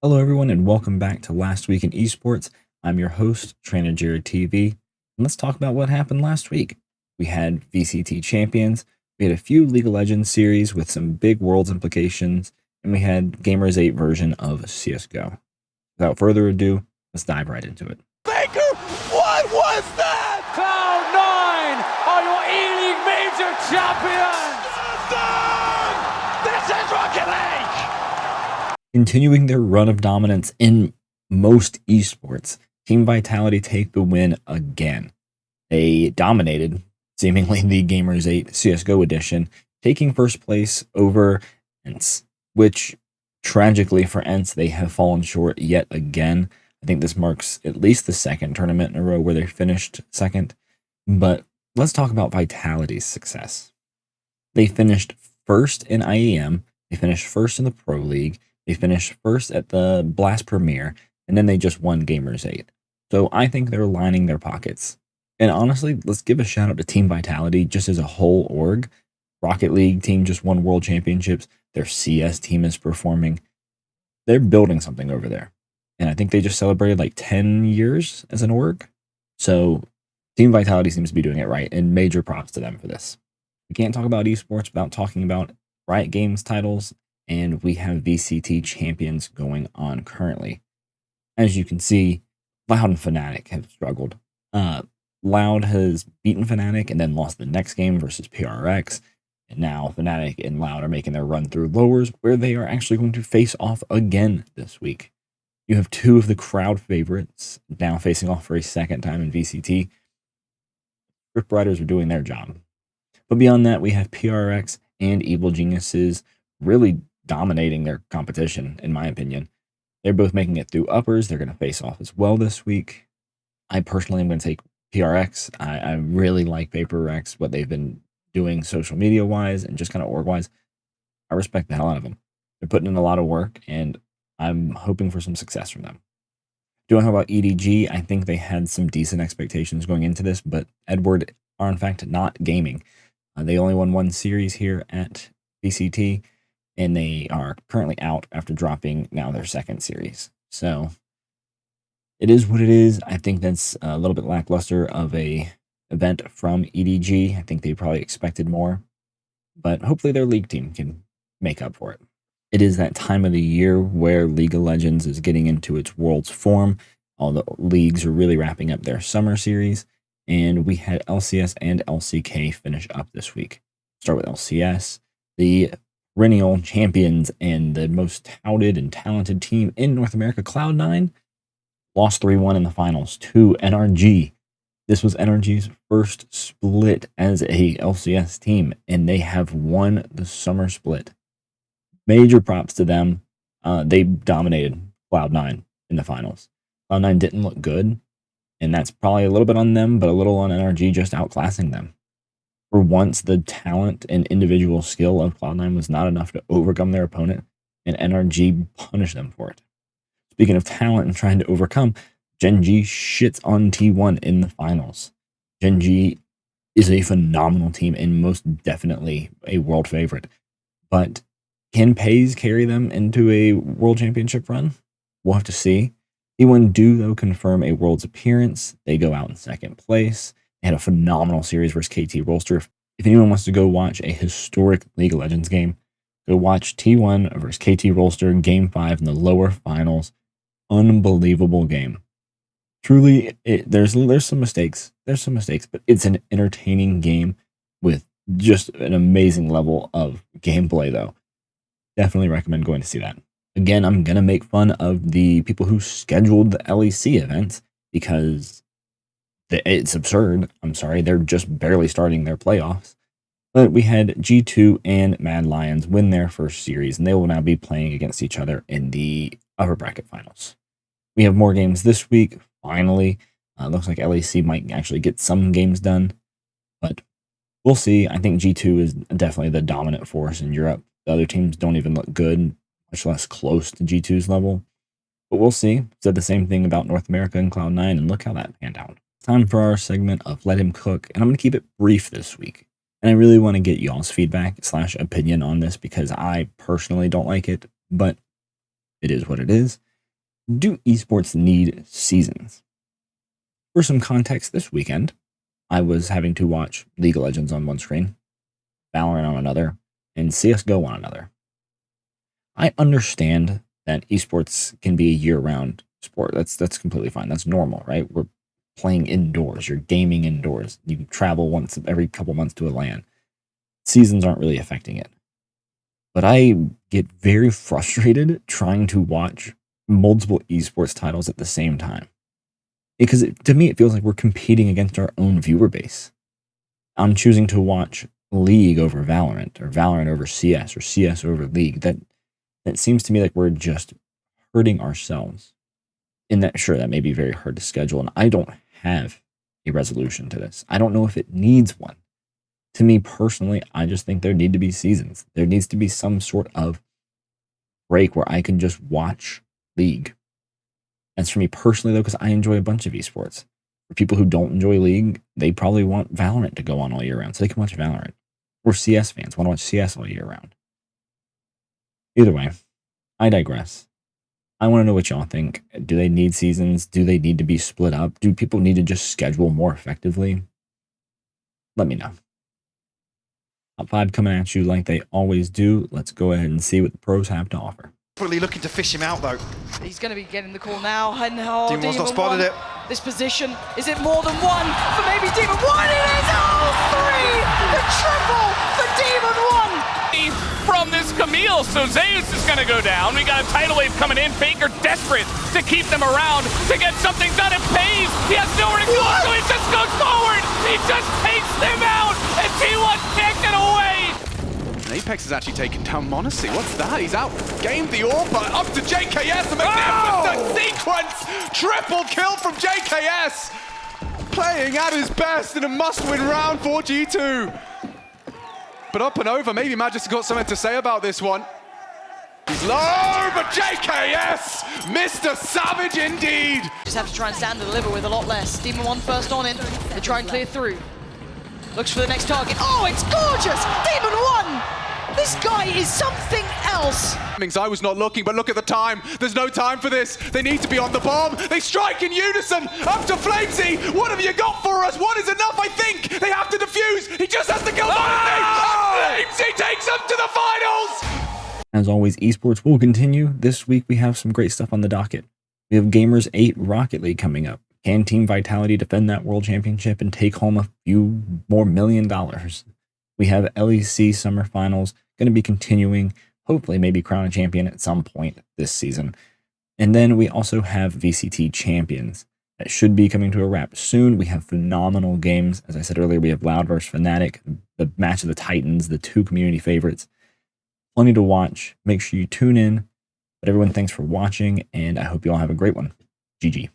Hello, everyone, and welcome back to Last Week in Esports. I'm your host, Gen.G TV, and let's talk about what happened last week. We had VCT Champions, we had a few League of Legends series with some big Worlds implications, and we had Gamers 8 version of CSGO. Without further ado, let's dive right into it. Baker, what was that? Cloud9 are your E-League Major champions! This is Rocket League! Continuing their run of dominance in most esports, Team Vitality take the win again. They dominated, seemingly, the Gamers 8 CSGO edition, taking first place over ENCE, which, tragically for ENCE, they have fallen short yet again. I think this marks at least the second tournament in a row where they finished second. But let's talk about Vitality's success. They finished first in IEM, they finished first in the Pro League, they finished first at the Blast Premier, and then they just won Gamers 8. So I think they're lining their pockets. And honestly, let's give a shout out to Team Vitality just as a whole org. Rocket League team just won World Championships. Their CS team is performing. They're building something over there. And I think they just celebrated like 10 years as an org. So Team Vitality seems to be doing it right, and major props to them for this. We can't talk about esports without talking about Riot Games titles, and we have VCT champions going on currently. As you can see, Loud and Fnatic have struggled. Loud has beaten Fnatic and then lost the next game versus PRX, and now Fnatic and Loud are making their run through lowers, where they are actually going to face off again this week. You have two of the crowd favorites now facing off for a second time in VCT. Scriptwriters are doing their job. But beyond that, we have PRX and Evil Geniuses really dominating their competition, in my opinion. They're both making it through uppers. They're going to face off as well this week. I personally am going to take PRX. I really like PaperX, what they've been doing social media-wise and just kind of org-wise. I respect the hell out of them. They're putting in a lot of work, and I'm hoping for some success from them. Do I know about EDG? I think they had some decent expectations going into this, but Edward are in fact not gaming. They only won one series here at VCT, and they are currently out after dropping now their second series. So it is what it is. I think that's a little bit lackluster of a event from EDG. I think they probably expected more, but hopefully their league team can make up for it. It is that time of the year where League of Legends is getting into its Worlds form. All the leagues are really wrapping up their summer series, and we had LCS and LCK finish up this week. Start with LCS. The perennial champions and the most touted and talented team in North America, Cloud9, lost 3-1 in the finals to NRG. This was NRG's first split as a LCS team, and they have won the summer split. Major props to them. They dominated Cloud9 in the finals. Cloud9 didn't look good, and that's probably a little bit on them, but a little on NRG just outclassing them. For once, the talent and individual skill of Cloud9 was not enough to overcome their opponent, and NRG punished them for it. Speaking of talent and trying to overcome, Gen.G shits on T1 in the finals. Gen.G is a phenomenal team and most definitely a world favorite. But can Pays carry them into a world championship run? We'll have to see. T1 do, though, confirm a world's appearance. They go out in second place. They had a phenomenal series versus KT Rolster. If anyone wants to go watch a historic League of Legends game, go watch T1 versus KT Rolster Game 5 in the lower finals. Unbelievable game. Truly, there's some mistakes. There's some mistakes, but it's an entertaining game with just an amazing level of gameplay, though. Definitely recommend going to see that. Again, I'm going to make fun of the people who scheduled the LEC event because it's absurd. I'm sorry, they're just barely starting their playoffs. But we had G2 and Mad Lions win their first series, and they will now be playing against each other in the upper bracket finals. We have more games this week, finally. Looks like LEC might actually get some games done, but we'll see. I think G2 is definitely the dominant force in Europe. The other teams don't even look good, much less close to G2's level. But we'll see. Said the same thing about North America and Cloud9, and look how that panned out. Time for our segment of Let Him Cook, and I'm going to keep it brief this week. And I really want to get y'all's feedback / opinion on this because I personally don't like it, but It is what it is. Do esports need seasons? For some context, this weekend, I was having to watch League of Legends on one screen, Valorant on another, and CSGO on another. I understand that esports can be a year-round sport. That's completely fine. That's normal, right? We're playing indoors. You're gaming indoors. You travel once every couple months to a LAN. Seasons aren't really affecting it. But I get very frustrated trying to watch multiple esports titles at the same time. Because to me, it feels like we're competing against our own viewer base. I'm choosing to watch League over Valorant, or Valorant over CS, or CS over League. That seems to me like we're just hurting ourselves. And that, sure, that may be very hard to schedule, and I don't have a resolution to this. I don't know if it needs one. To me personally, I just think there need to be seasons. There needs to be some sort of break where I can just watch League. That's for me personally, though, because I enjoy a bunch of esports. For people who don't enjoy League, they probably want Valorant to go on all year round, so they can watch Valorant. Or CS fans want to watch CS all year round. Either way, I digress. I want to know what y'all think. Do they need seasons? Do they need to be split up? Do people need to just schedule more effectively? Let me know. Top 5 coming at you like they always do. Let's go ahead and see what the pros have to offer. Probably looking to fish him out though. He's going to be getting the call now. And Demon's not spotted it. This position, is it more than one for maybe Demon? One, it is! Oh, 3! The triple for Demon 1! From this Camille, so Zeus is going to go down. We got a tidal wave coming in. Faker desperate to keep them around, to get something done. It pays. He has nowhere to go, so he just goes forward. He just takes them out, and T1 can't get away. And Apex has actually taken down Monacy. What's that? He's out. Gamed the Orpa up to JKS. A magnificent sequence. Triple kill from JKS. Playing at his best in a must-win round for G2. But up and over, maybe Magic's got something to say about this one. He's low, but JKS, Mr. Savage indeed. Just have to try and stand and deliver with a lot less. Demon 1 first on in. They try and clear through. Looks for the next target. Oh, it's gorgeous! Demon 1! This guy is something else. I was not looking, but look at the time. There's no time for this. They need to be on the bomb. They strike in unison. Up to Flamesy. What have you got for us? One is enough, I think. They have to defuse. He just has to kill Monacy. Flamesy takes them to the finals. As always, esports will continue. This week we have some great stuff on the docket. We have Gamers 8 Rocket League coming up. Can Team Vitality defend that World Championship and take home a few more $1 million? We have LEC Summer Finals going to be continuing. Hopefully, maybe crown a champion at some point this season. And then we also have VCT Champions. That should be coming to a wrap soon. We have phenomenal games. As I said earlier, we have Loud vs. Fnatic, the match of the Titans, the 2 community favorites. Plenty to watch. Make sure you tune in. But everyone, thanks for watching, and I hope you all have a great one. GG.